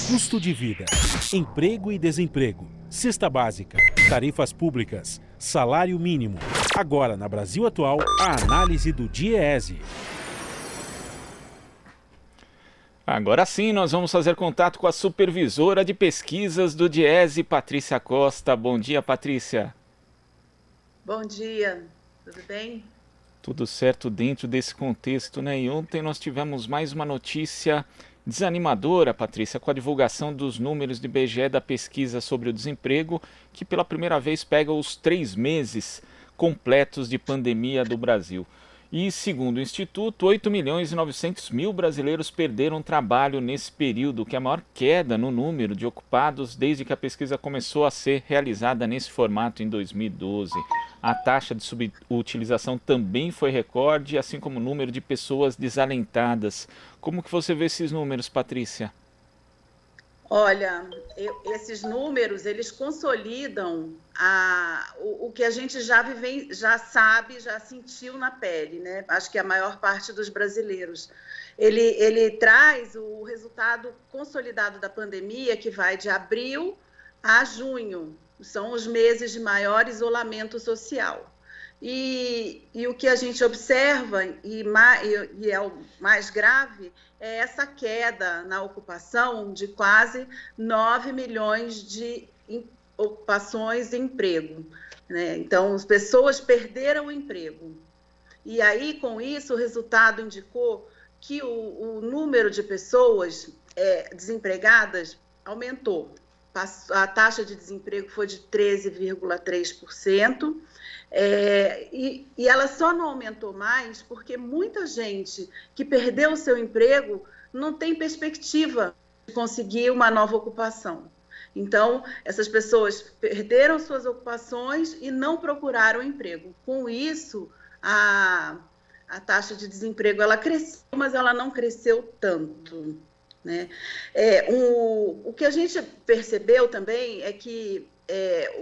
Custo de vida, emprego e desemprego, cesta básica, tarifas públicas, salário mínimo. Agora, na Brasil Atual, a análise do DIEESE. Agora sim, nós vamos fazer contato com a supervisora de pesquisas do DIEESE, Patrícia Costa. Bom dia, Patrícia. Bom dia, tudo bem? Tudo certo dentro desse contexto, né? E ontem nós tivemos mais uma notícia desanimadora, Patrícia, com a divulgação dos números do IBGE da pesquisa sobre o desemprego, que pela primeira vez pega os 3 meses completos de pandemia do Brasil. E, segundo o Instituto, 8.900.000 brasileiros perderam trabalho nesse período, que é a maior queda no número de ocupados desde que a pesquisa começou a ser realizada nesse formato em 2012. A taxa de subutilização também foi recorde, assim como o número de pessoas desalentadas. Como que você vê esses números, Patrícia? Olha, esses números, eles consolidam o que a gente já sabe, já sentiu na pele, né? Acho que a maior parte dos brasileiros. Ele traz o resultado consolidado da pandemia, que vai de abril a junho. São os meses de maior isolamento social. E o que a gente observa, e é o mais grave, é essa queda na ocupação de quase 9 milhões de ocupações e emprego, né? Então, as pessoas perderam o emprego. E aí, com isso, o resultado indicou que o número de pessoas desempregadas aumentou. A taxa de desemprego foi de 13,3%. E ela só não aumentou mais porque muita gente que perdeu o seu emprego não tem perspectiva de conseguir uma nova ocupação. Então, essas pessoas perderam suas ocupações e não procuraram emprego. Com isso, a taxa de desemprego ela cresceu, mas ela não cresceu tanto, né? O que a gente percebeu também é que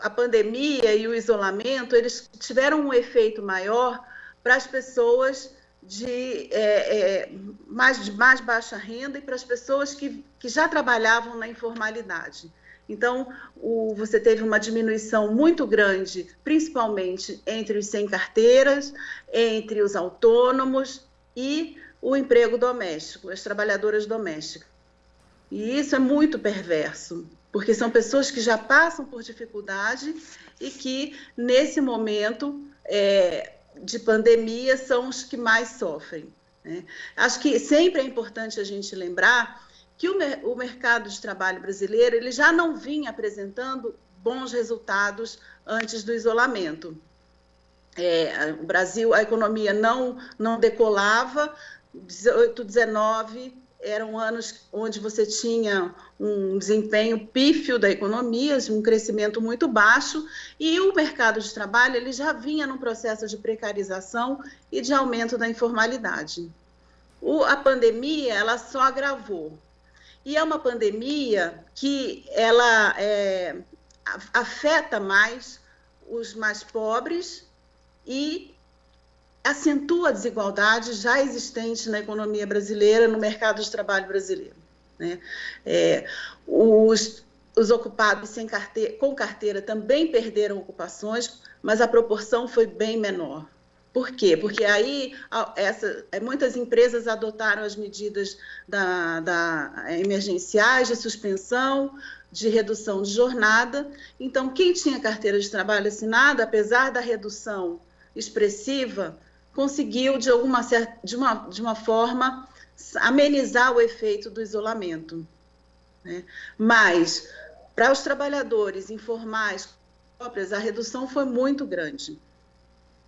a pandemia e o isolamento, eles tiveram um efeito maior para as pessoas de mais baixa renda e para as pessoas que já trabalhavam na informalidade. Então, você teve uma diminuição muito grande, principalmente entre os sem carteiras, entre os autônomos e o emprego doméstico, as trabalhadoras domésticas. E isso é muito perverso, porque são pessoas que já passam por dificuldade e que, nesse momento de pandemia, são os que mais sofrem, né? Acho que sempre é importante a gente lembrar que o mercado de trabalho brasileiro ele já não vinha apresentando bons resultados antes do isolamento. O Brasil, a economia não decolava, 18, 19 eram anos onde você tinha um desempenho pífio da economia, um crescimento muito baixo, e o mercado de trabalho ele já vinha num processo de precarização e de aumento da informalidade. A pandemia ela só agravou. E é uma pandemia que ela afeta mais os mais pobres e acentua a desigualdade já existente na economia brasileira, no mercado de trabalho brasileiro, né? Os ocupados com carteira também perderam ocupações, mas a proporção foi bem menor. Por quê? Porque aí muitas empresas adotaram as medidas emergenciais de suspensão, de redução de jornada. Então, quem tinha carteira de trabalho assinada, apesar da redução expressiva, conseguiu, de uma forma, amenizar o efeito do isolamento, né? Mas, para os trabalhadores informais próprios, a redução foi muito grande.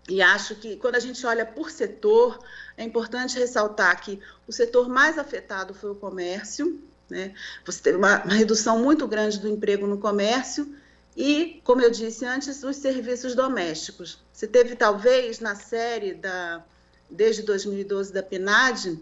E acho que, quando a gente olha por setor, é importante ressaltar que o setor mais afetado foi o comércio, né? Você teve uma redução muito grande do emprego no comércio e, como eu disse antes, os serviços domésticos. Você teve, talvez, na série desde 2012 da PNAD,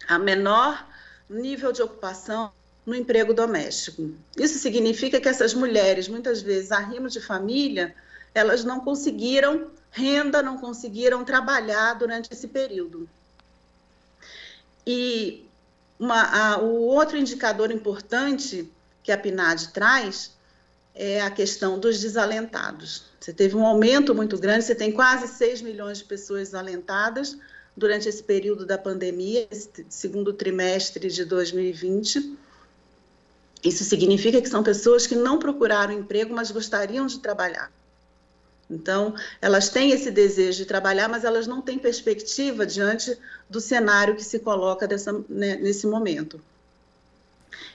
a menor nível de ocupação no emprego doméstico. Isso significa que essas mulheres, muitas vezes, arrimo de família, elas não conseguiram renda, não conseguiram trabalhar durante esse período. E O outro indicador importante que a PNAD traz é a questão dos desalentados. Você teve um aumento muito grande, você tem quase 6 milhões de pessoas desalentadas durante esse período da pandemia, esse segundo trimestre de 2020. Isso significa que são pessoas que não procuraram emprego, mas gostariam de trabalhar. Então, elas têm esse desejo de trabalhar, mas elas não têm perspectiva diante do cenário que se coloca nesse momento.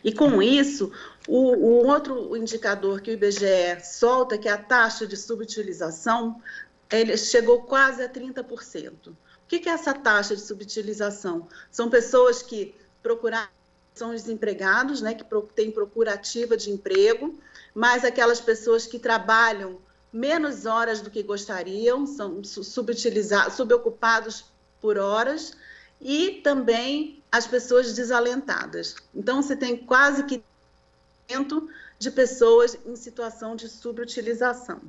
E com isso, o outro indicador que o IBGE solta, que é a taxa de subutilização, ele chegou quase a 30%. O que é essa taxa de subutilização? São pessoas que são desempregados, né, que têm procura ativa de emprego, mas aquelas pessoas que trabalham menos horas do que gostariam, são subocupados por horas, e também as pessoas desalentadas. Então, você tem quase que 100% de pessoas em situação de subutilização.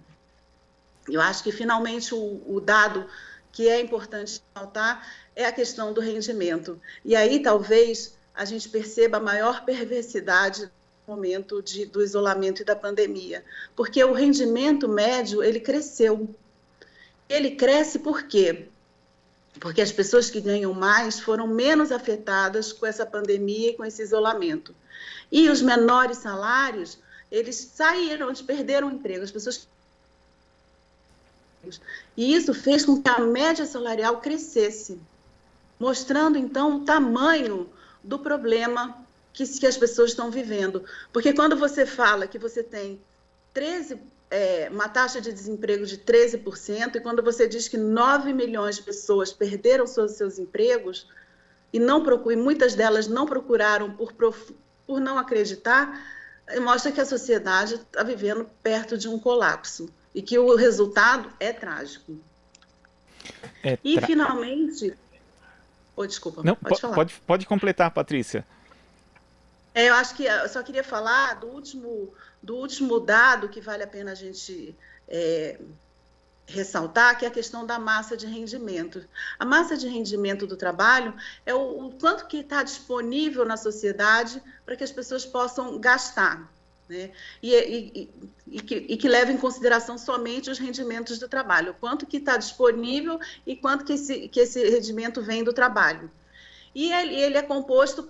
Eu acho que, finalmente, o dado que é importante notar é a questão do rendimento. E aí, talvez, a gente perceba a maior perversidade no momento do isolamento e da pandemia, porque o rendimento médio, ele cresceu. Ele cresce por quê? Porque as pessoas que ganham mais foram menos afetadas com essa pandemia e com esse isolamento. E os menores salários, eles saíram, eles perderam o emprego. As pessoas... E isso fez com que a média salarial crescesse, mostrando, então, o tamanho do problema que as pessoas estão vivendo. Porque quando você fala que você tem uma taxa de desemprego de 13%, e quando você diz que 9 milhões de pessoas perderam seus empregos, e muitas delas não procuraram por não acreditar, mostra que a sociedade está vivendo perto de um colapso, e que o resultado é trágico. E, finalmente... desculpa, não, pode falar. Pode completar, Patrícia. Eu só queria falar do último dado que vale a pena a gente ressaltar, que é a questão da massa de rendimento. A massa de rendimento do trabalho é o quanto que está disponível na sociedade para que as pessoas possam gastar, né? E que leve em consideração somente os rendimentos do trabalho, o quanto que está disponível e quanto que esse rendimento vem do trabalho. E ele é composto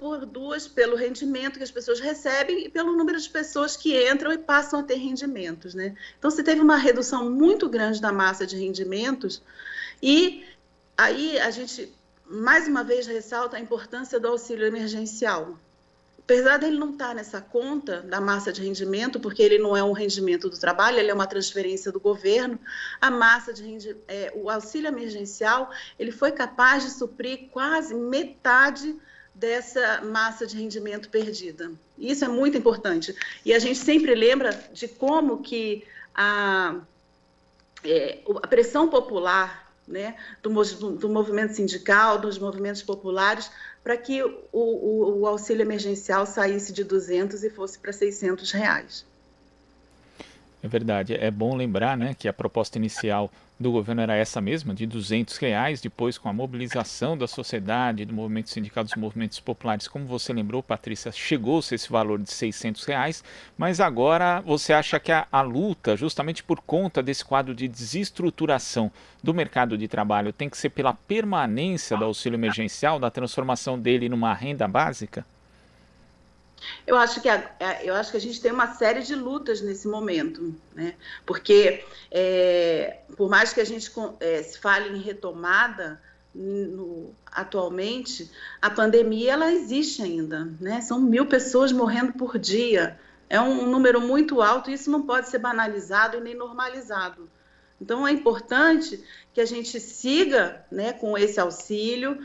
pelo rendimento que as pessoas recebem e pelo número de pessoas que entram e passam a ter rendimentos, né? Então, você teve uma redução muito grande da massa de rendimentos, e aí a gente, mais uma vez, ressalta a importância do auxílio emergencial. Apesar dele não estar nessa conta da massa de rendimento, porque ele não é um rendimento do trabalho, ele é uma transferência do governo, o auxílio emergencial, ele foi capaz de suprir quase metade dessa massa de rendimento perdida. Isso é muito importante. E a gente sempre lembra de como que a pressão popular, né, do movimento sindical, dos movimentos populares, para que o auxílio emergencial saísse de 200 e fosse para R$600. É verdade, é bom lembrar, né, que a proposta inicial do governo era essa mesma, de R$200, depois com a mobilização da sociedade, do movimento sindical, dos movimentos populares, como você lembrou, Patrícia, chegou-se esse valor de R$600, mas agora você acha que a luta, justamente por conta desse quadro de desestruturação do mercado de trabalho, tem que ser pela permanência do auxílio emergencial, da transformação dele numa renda básica? Eu acho que a gente tem uma série de lutas nesse momento, né? Porque, por mais que a gente se fale em retomada atualmente, a pandemia ela existe ainda, né? São 1.000 pessoas morrendo por dia. É um número muito alto e isso não pode ser banalizado e nem normalizado. Então, é importante que a gente siga, né, com esse auxílio,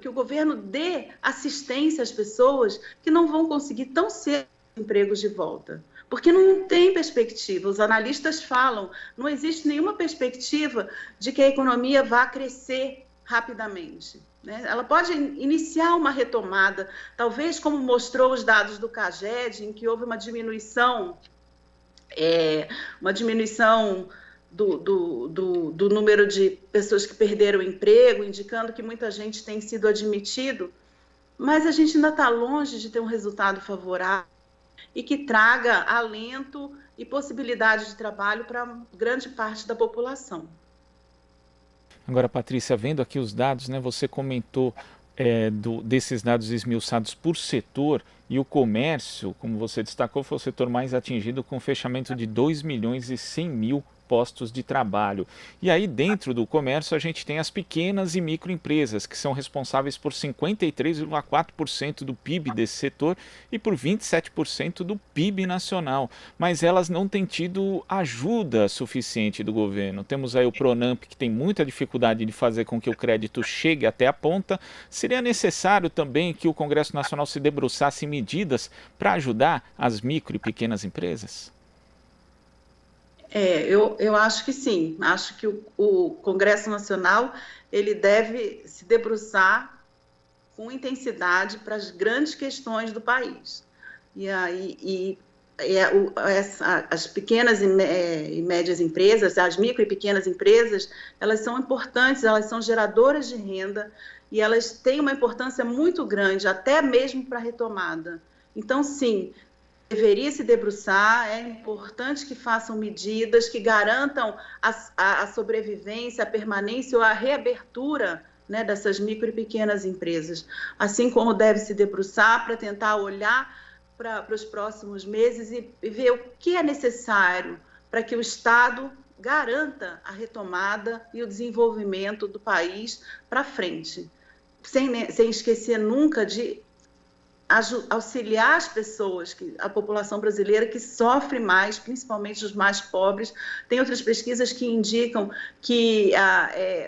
que o governo dê assistência às pessoas que não vão conseguir tão cedo empregos de volta, porque não tem perspectiva. Os analistas falam, não existe nenhuma perspectiva de que a economia vá crescer rapidamente, né? Ela pode iniciar uma retomada, talvez como mostrou os dados do CAGED, em que houve uma diminuição do número de pessoas que perderam o emprego, indicando que muita gente tem sido admitido mas a gente ainda está longe de ter um resultado favorável e que traga alento e possibilidade de trabalho para grande parte da população. Agora, Patrícia, vendo aqui os dados, né, você comentou desses dados esmiuçados por setor, e o comércio, como você destacou, foi o setor mais atingido, com fechamento de 2.100.000 postos de trabalho. E aí, dentro do comércio, a gente tem as pequenas e microempresas, que são responsáveis por 53,4% do PIB desse setor e por 27% do PIB nacional. Mas elas não têm tido ajuda suficiente do governo. Temos aí o Pronamp, que tem muita dificuldade de fazer com que o crédito chegue até a ponta. Seria necessário também que o Congresso Nacional se debruçasse em medidas para ajudar as micro e pequenas empresas? Eu acho que sim. Acho que o Congresso Nacional ele deve se debruçar com intensidade para as grandes questões do país. As pequenas e médias empresas, as micro e pequenas empresas, elas são importantes, elas são geradoras de renda e elas têm uma importância muito grande, até mesmo para a retomada. Então, sim, deveria se debruçar, é importante que façam medidas que garantam a sobrevivência, a permanência ou a reabertura, né, dessas micro e pequenas empresas. Assim como deve se debruçar para tentar olhar para os próximos meses e ver o que é necessário para que o Estado garanta a retomada e o desenvolvimento do país para frente, sem esquecer nunca de auxiliar as pessoas, a população brasileira que sofre mais, principalmente os mais pobres. Tem outras pesquisas que indicam que a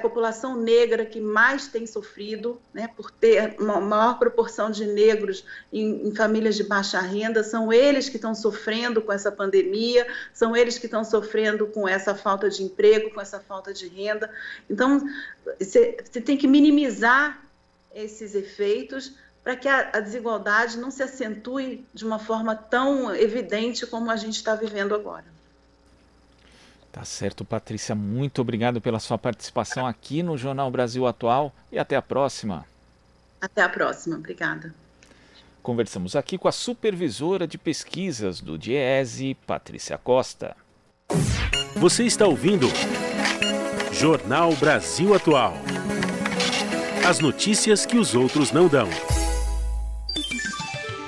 população negra que mais tem sofrido, né, por ter uma maior proporção de negros em famílias de baixa renda. São eles que estão sofrendo com essa pandemia, são eles que estão sofrendo com essa falta de emprego, com essa falta de renda. Então, você tem que minimizar esses efeitos para que a desigualdade não se acentue de uma forma tão evidente como a gente está vivendo agora. Tá certo, Patrícia. Muito obrigado pela sua participação aqui no Jornal Brasil Atual e até a próxima. Até a próxima. Obrigada. Conversamos aqui com a supervisora de pesquisas do DIEESE, Patrícia Costa. Você está ouvindo Jornal Brasil Atual. As notícias que os outros não dão.